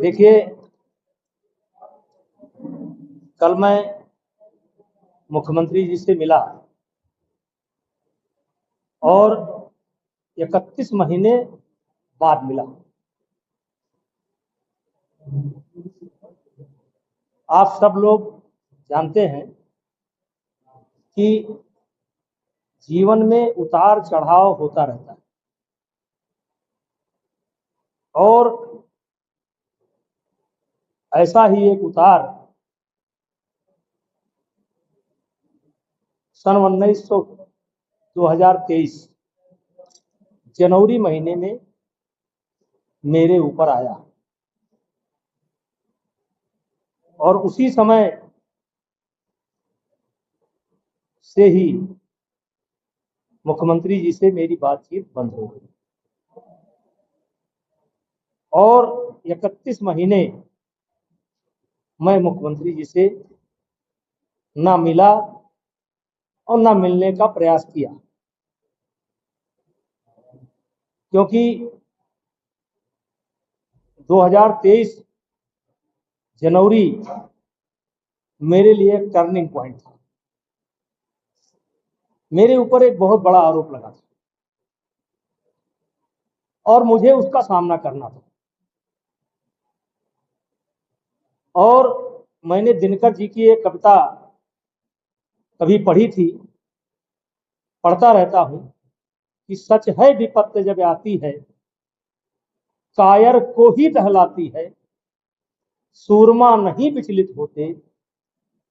देखिए, कल मैं मुख्यमंत्री जी से मिला और 31 महीने बाद मिला। आप सब लोग जानते हैं कि जीवन में उतार चढ़ाव होता रहता है और ऐसा ही एक उतार सन 2023 जनवरी महीने में मेरे ऊपर आया और उसी समय से ही मुख्यमंत्री जी से मेरी बातचीत बंद हो गई और 31 महीने मैं मुख्यमंत्री जी से ना मिला और ना मिलने का प्रयास किया, क्योंकि 2023 जनवरी मेरे लिए एक टर्निंग पॉइंट था। मेरे ऊपर एक बहुत बड़ा आरोप लगा था और मुझे उसका सामना करना था। और मैंने दिनकर जी की एक कविता कभी पढ़ी थी, पढ़ता रहता हूं कि सच है विपत्ति जब आती है, कायर को ही दहलाती है, सूरमा नहीं विचलित होते,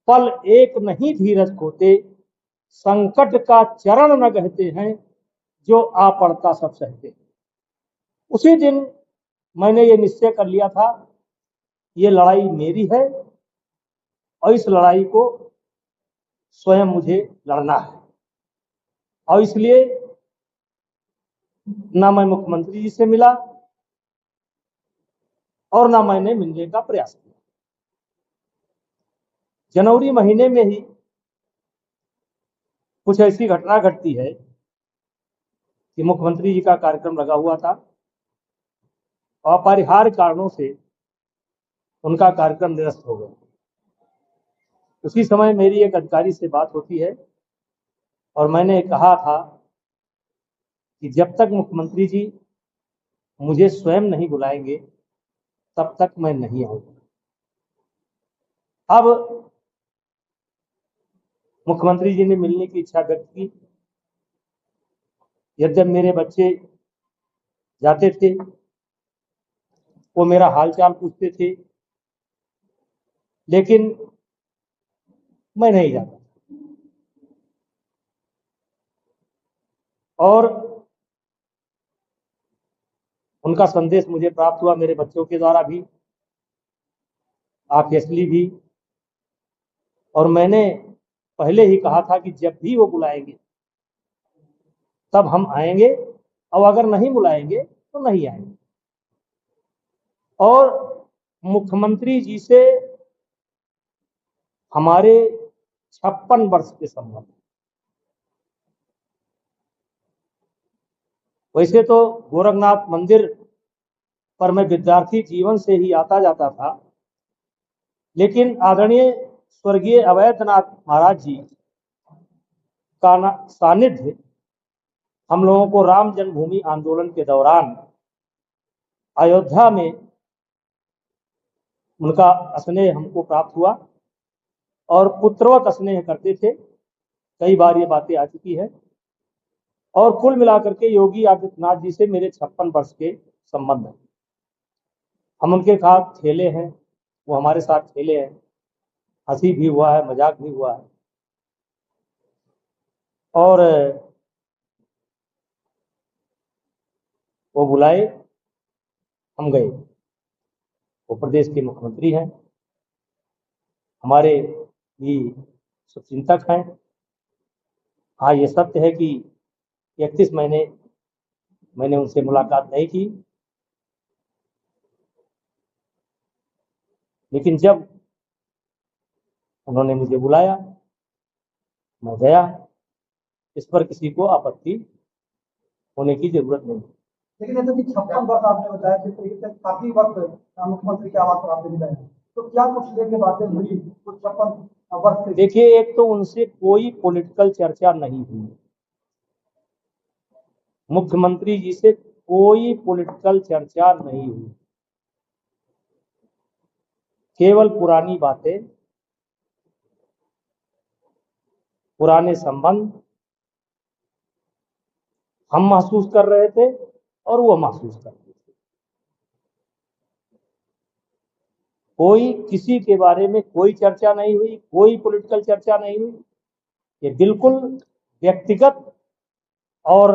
पल एक नहीं धीरज खोते, संकट का चरण न कहते हैं, जो आ पड़ता सब सहते। उसी दिन मैंने ये निश्चय कर लिया था, ये लड़ाई मेरी है और इस लड़ाई को स्वयं मुझे लड़ना है। और इसलिए ना मैं मुख्यमंत्री जी से मिला और ना मैंने मिलने का प्रयास किया। जनवरी महीने में ही कुछ ऐसी घटना घटती है कि मुख्यमंत्री जी का कार्यक्रम लगा हुआ था, अपरिहार्य कारणों से उनका कार्यक्रम निरस्त हो गया। उसी समय मेरी एक अधिकारी से बात होती है और मैंने कहा था कि जब तक मुख्यमंत्री जी मुझे स्वयं नहीं बुलाएंगे तब तक मैं नहीं आऊंगा। अब मुख्यमंत्री जी ने मिलने की इच्छा व्यक्त की। यद्यप मेरे बच्चे जाते थे, वो मेरा हालचाल पूछते थे, लेकिन मैं नहीं जाता। और उनका संदेश मुझे प्राप्त हुआ मेरे बच्चों के द्वारा भी, ऑब्वियसली भी। और मैंने पहले ही कहा था कि जब भी वो बुलाएंगे तब हम आएंगे, और अगर नहीं बुलाएंगे तो नहीं आएंगे। और मुख्यमंत्री जी से हमारे 56 वर्ष के संबंध। वैसे तो गोरखनाथ मंदिर पर मैं विद्यार्थी जीवन से ही आता जाता था, लेकिन आदरणीय स्वर्गीय अवैधनाथ महाराज जी का सानिध्य हम लोगों को राम जन्मभूमि आंदोलन के दौरान अयोध्या में उनका स्नेह हमको प्राप्त हुआ और पुत्रवत स्नेह करते थे। कई बार ये बातें आ चुकी है। और कुल मिलाकर के योगी आदित्यनाथ जी से मेरे 56 वर्ष के संबंध हैं। हम उनके साथ खेले हैं, वो हमारे साथ खेले हैं, हंसी भी हुआ है, मजाक भी हुआ है। और वो बुलाए, हम गए। वो प्रदेश के मुख्यमंत्री हैं, हमारे भी शुभचिंतक हैं। हाँ, ये सत्य है कि 31 महीने मैंने उनसे मुलाकात नहीं की, लेकिन जब उन्होंने मुझे बुलाया मैं गया। इस पर किसी को आपत्ति होने की जरूरत नहीं। लेकिन नेता जी 56 वर्ष आपने बताया, जिस तरीके से काफी वक्त मुख्यमंत्री के आवास पर आपने बिताया, तो क्या कुछ लेके बातें हुई कुछ 56 वर्ष से? देखिए, एक तो उनसे कोई पॉलिटिकल चर्चा नहीं हुई, मुख्यमंत्री जी से कोई पॉलिटिकल चर्चा नहीं हुई, केवल पुरानी बातें, पुराने संबंध हम महसूस कर रहे थे और वो महसूस कर रहे थे। कोई किसी के बारे में कोई चर्चा नहीं हुई, कोई पॉलिटिकल चर्चा नहीं हुई। ये बिल्कुल व्यक्तिगत और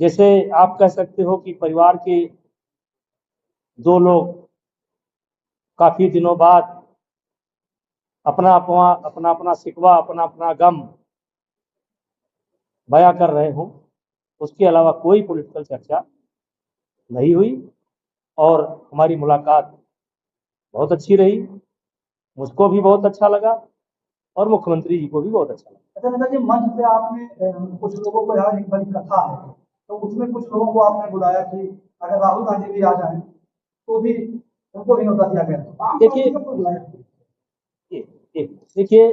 जैसे आप कह सकते हो कि परिवार के दो लोग काफी दिनों बाद अपना अपना शिकवा, अपना गम बयां कर रहे हों, उसके अलावा कोई पॉलिटिकल चर्चा नहीं हुई। और हमारी मुलाकात बहुत अच्छी रही, मुझको भी बहुत अच्छा लगा और मुख्यमंत्री जी को भी बहुत अच्छा लगा। अच्छा नेता जी, मंच पे आपने कुछ लोगों को, यहाँ एक बड़ी कथा है, तो उसमें कुछ लोगों को आपने बुलाया कि अगर राहुल गांधी भी आ जाए तो भी उनको भी न्योता दिया गया। देखिए,